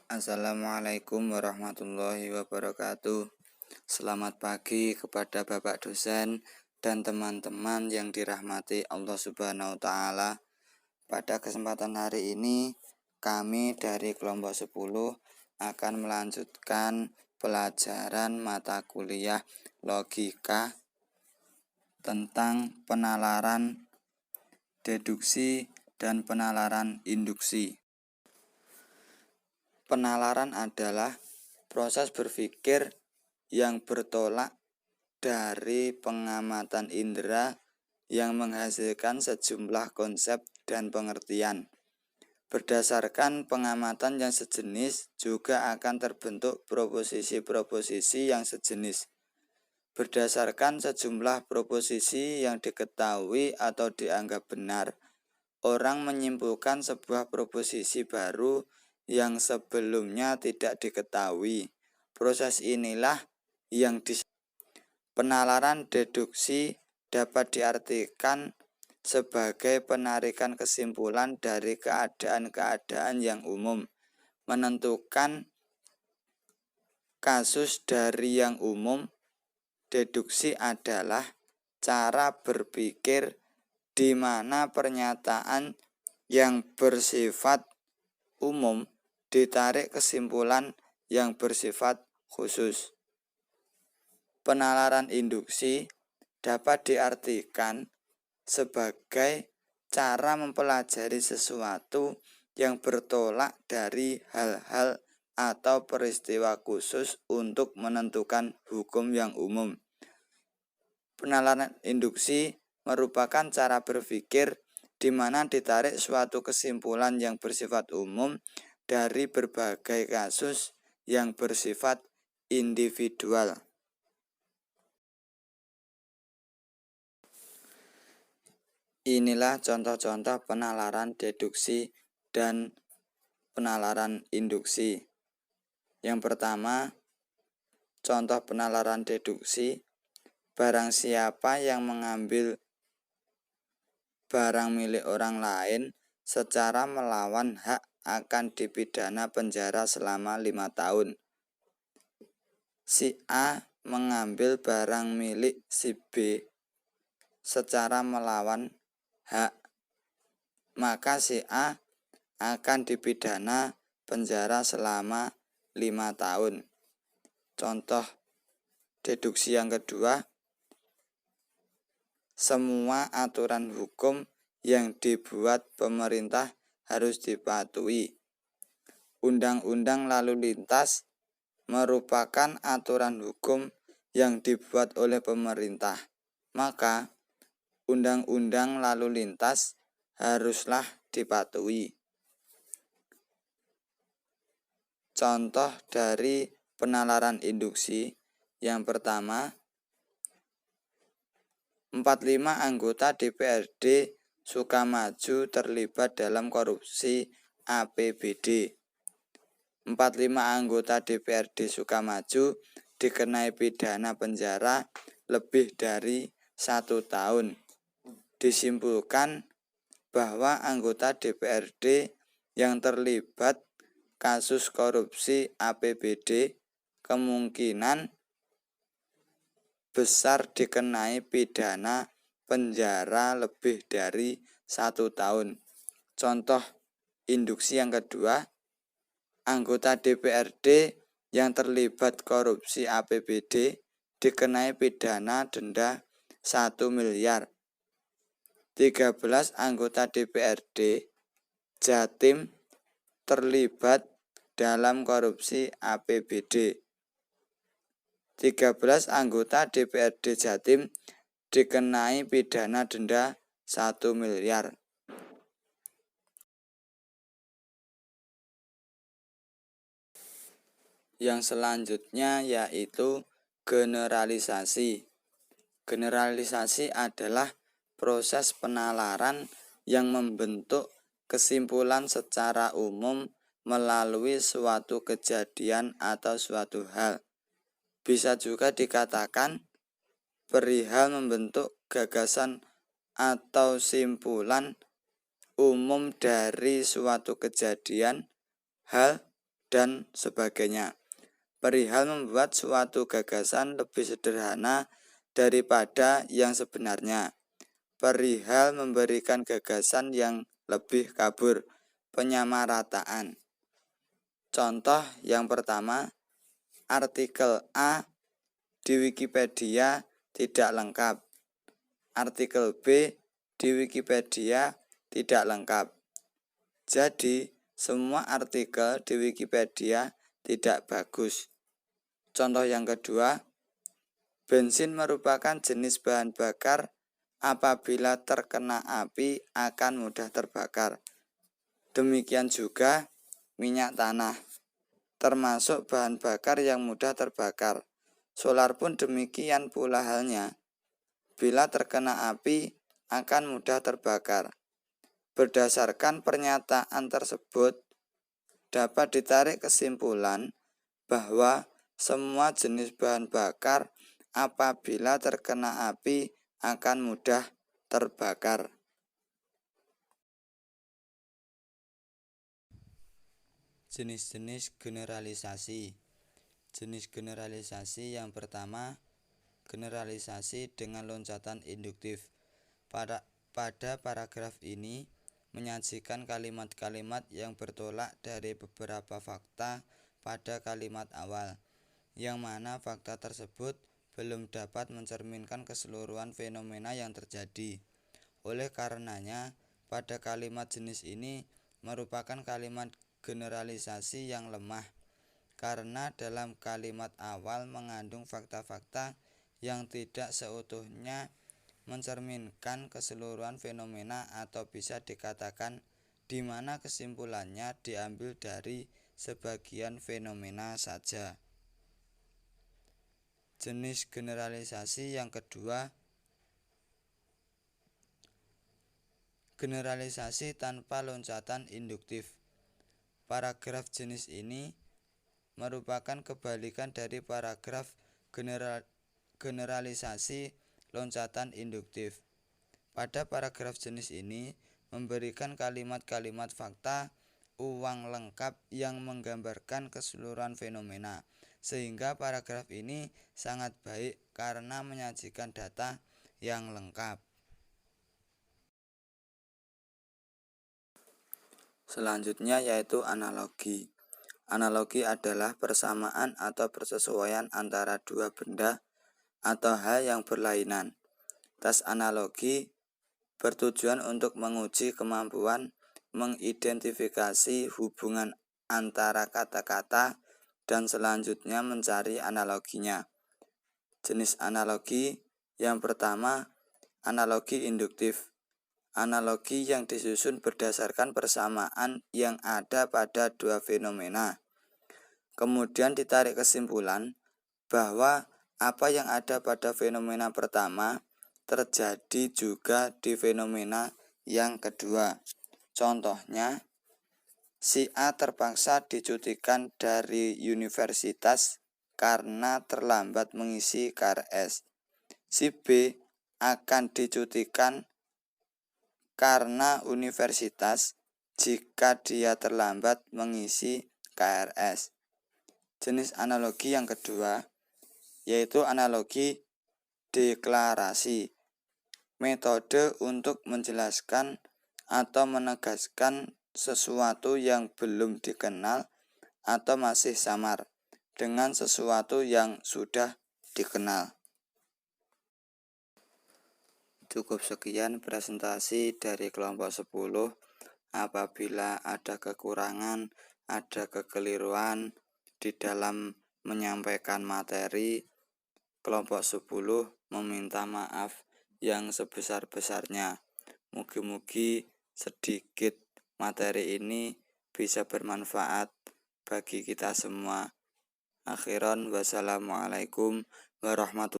Assalamualaikum warahmatullahi wabarakatuh. Selamat pagi kepada Bapak dosen dan teman-teman yang dirahmati Allah Subhanahu wa Ta'ala. Pada kesempatan hari ini, kami dari kelompok 10 akan melanjutkan pelajaran mata kuliah logika tentang penalaran deduksi dan penalaran induksi. Penalaran adalah proses berpikir yang bertolak dari pengamatan indera yang menghasilkan sejumlah konsep dan pengertian. Berdasarkan pengamatan yang sejenis juga akan terbentuk proposisi-proposisi yang sejenis. Berdasarkan sejumlah proposisi yang diketahui atau dianggap benar, orang menyimpulkan sebuah proposisi baru yang sebelumnya tidak diketahui. Proses inilah yang penalaran deduksi dapat diartikan sebagai penarikan kesimpulan dari keadaan-keadaan yang umum, menentukan kasus dari yang umum. Deduksi adalah cara berpikir di mana pernyataan yang bersifat umum ditarik kesimpulan yang bersifat khusus. Penalaran induksi dapat diartikan sebagai cara mempelajari sesuatu yang bertolak dari hal-hal atau peristiwa khusus untuk menentukan hukum yang umum. Penalaran induksi merupakan cara berpikir di mana ditarik suatu kesimpulan yang bersifat umum dari berbagai kasus yang bersifat individual. Inilah contoh-contoh penalaran deduksi dan penalaran induksi. Yang pertama, contoh penalaran deduksi, barang siapa yang mengambil barang milik orang lain secara melawan hak akan dipidana penjara selama 5 tahun. Si A mengambil barang milik si B secara melawan hak, maka si A akan dipidana penjara selama 5 tahun. Contoh deduksi yang kedua, semua aturan hukum yang dibuat pemerintah harus dipatuhi. Undang-undang lalu lintas merupakan aturan hukum yang dibuat oleh pemerintah, maka undang-undang lalu lintas haruslah dipatuhi. Contoh dari penalaran induksi yang pertama, 45 anggota DPRD Sukamaju terlibat dalam korupsi APBD. 45 anggota DPRD Sukamaju dikenai pidana penjara lebih dari 1 tahun. Disimpulkan bahwa anggota DPRD yang terlibat kasus korupsi APBD kemungkinan besar dikenai pidana penjara lebih dari 1 tahun. Contoh induksi yang kedua, anggota DPRD yang terlibat korupsi APBD dikenai pidana denda 1 miliar. 13 anggota DPRD Jatim terlibat dalam korupsi APBD. 13 anggota DPRD Jatim dikenai pidana denda 1 miliar. Yang selanjutnya yaitu generalisasi. Generalisasi adalah proses penalaran yang membentuk kesimpulan secara umum melalui suatu kejadian atau suatu hal. Bisa juga dikatakan perihal membentuk gagasan atau simpulan umum dari suatu kejadian, hal, dan sebagainya. Perihal membuat suatu gagasan lebih sederhana daripada yang sebenarnya. Perihal memberikan gagasan yang lebih kabur, penyamarataan. Contoh yang pertama, artikel A di Wikipedia tidak lengkap. Artikel B di Wikipedia tidak lengkap. Jadi, semua artikel di Wikipedia tidak bagus. Contoh yang kedua, bensin merupakan jenis bahan bakar apabila terkena api akan mudah terbakar. Demikian juga minyak tanah, termasuk bahan bakar yang mudah terbakar. Solar pun demikian pula halnya. Bila terkena api akan mudah terbakar. Berdasarkan pernyataan tersebut, dapat ditarik kesimpulan bahwa semua jenis bahan bakar apabila terkena api akan mudah terbakar. Jenis-jenis generalisasi. Jenis generalisasi yang pertama, generalisasi dengan loncatan induktif. Pada paragraf ini menyajikan kalimat-kalimat yang bertolak dari beberapa fakta pada kalimat awal, yang mana fakta tersebut belum dapat mencerminkan keseluruhan fenomena yang terjadi. Oleh karenanya, pada kalimat jenis ini merupakan kalimat generalisasi yang lemah, karena dalam kalimat awal mengandung fakta-fakta yang tidak seutuhnya mencerminkan keseluruhan fenomena atau bisa dikatakan di mana kesimpulannya diambil dari sebagian fenomena saja. Jenis generalisasi yang kedua, generalisasi tanpa loncatan induktif. Paragraf jenis ini merupakan kebalikan dari paragraf generalisasi loncatan induktif. Pada paragraf jenis ini memberikan kalimat-kalimat fakta uang lengkap yang menggambarkan keseluruhan fenomena, sehingga paragraf ini sangat baik karena menyajikan data yang lengkap. Selanjutnya yaitu analogi. Analogi adalah persamaan atau persesuaian antara dua benda atau hal yang berlainan. Tes analogi bertujuan untuk menguji kemampuan mengidentifikasi hubungan antara kata-kata dan selanjutnya mencari analoginya. Jenis analogi yang pertama, analogi induktif. Analogi yang disusun berdasarkan persamaan yang ada pada dua fenomena. Kemudian ditarik kesimpulan bahwa apa yang ada pada fenomena pertama terjadi juga di fenomena yang kedua. Contohnya, si A terpaksa dicutikan dari universitas karena terlambat mengisi KRS. Si B akan dicutikan karena universitas jika dia terlambat mengisi KRS. Jenis analogi yang kedua yaitu analogi deklarasi. Metode untuk menjelaskan atau menegaskan sesuatu yang belum dikenal atau masih samar dengan sesuatu yang sudah dikenal. Cukup sekian presentasi dari kelompok 10. Apabila ada kekurangan, ada kekeliruan di dalam menyampaikan materi, kelompok 10 meminta maaf yang sebesar-besarnya. Mugi-mugi sedikit materi ini bisa bermanfaat bagi kita semua. Akhiran, wassalamualaikum warahmatullahi wabarakatuh.